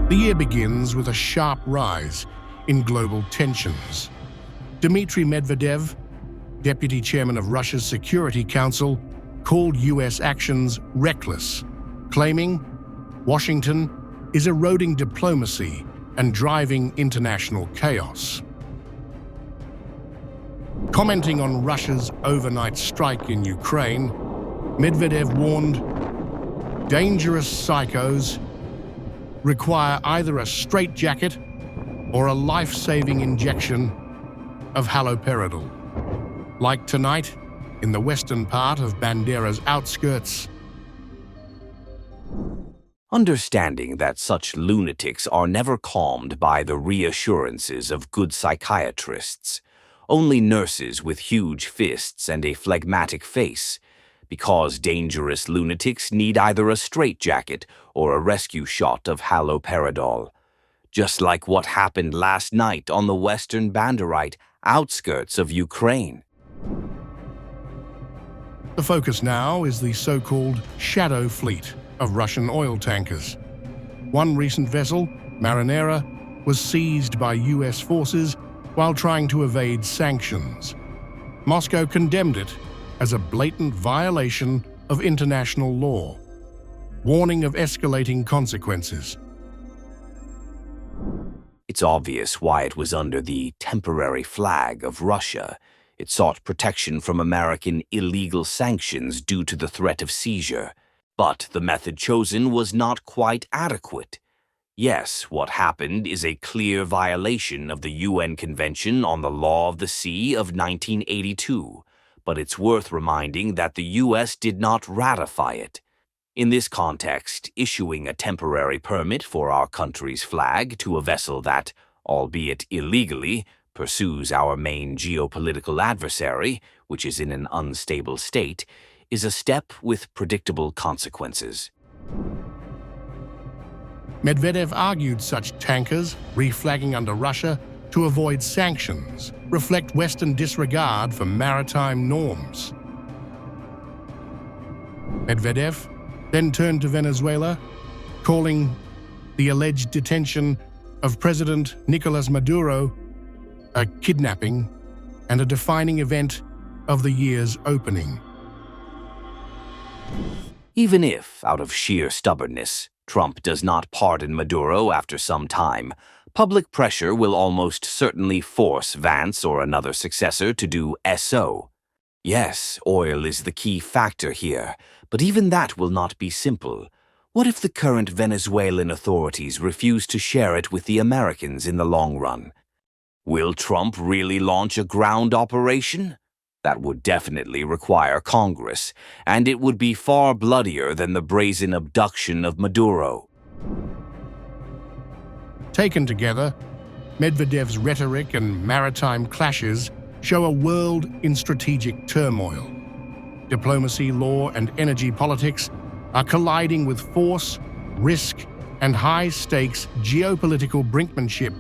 The year begins with a sharp rise in global tensions. Dmitry Medvedev, deputy chairman of Russia's Security Council, called U.S. actions reckless, claiming Washington is eroding diplomacy and driving international chaos. Commenting on Russia's overnight strike in Ukraine, Medvedev warned, "Dangerous psychos require either a straitjacket or a life-saving injection of haloperidol. Like tonight, in the western part of Bandera's outskirts." Understanding that such lunatics are never calmed by the reassurances of good psychiatrists, only nurses with huge fists and a phlegmatic face, because dangerous lunatics need either a straitjacket or a rescue shot of haloperidol, just like what happened last night on the western Banderite outskirts of Ukraine. The focus now is the so-called shadow fleet of Russian oil tankers. One recent vessel, Marinera, was seized by U.S. forces while trying to evade sanctions. Moscow condemned it as a blatant violation of international law, warning of escalating consequences. It's obvious why it was under the temporary flag of Russia. It sought protection from American illegal sanctions due to the threat of seizure. But the method chosen was not quite adequate. Yes, what happened is a clear violation of the UN Convention on the Law of the Sea of 1982, but it's worth reminding that the US did not ratify it. In this context, issuing a temporary permit for our country's flag to a vessel that, albeit illegally, pursues our main geopolitical adversary, which is in an unstable state, is a step with predictable consequences. Medvedev argued such tankers, reflagging under Russia to avoid sanctions, reflect Western disregard for maritime norms. Medvedev then turned to Venezuela, calling the alleged detention of President Nicolas Maduro a kidnapping and a defining event of the year's opening. Even if, out of sheer stubbornness, Trump does not pardon Maduro after some time, public pressure will almost certainly force Vance or another successor to do so. Yes, oil is the key factor here, but even that will not be simple. What if the current Venezuelan authorities refuse to share it with the Americans in the long run? Will Trump really launch a ground operation? That would definitely require Congress, and it would be far bloodier than the brazen abduction of Maduro. Taken together, Medvedev's rhetoric and maritime clashes show a world in strategic turmoil. Diplomacy, law, and energy politics are colliding with force, risk, and high-stakes geopolitical brinkmanship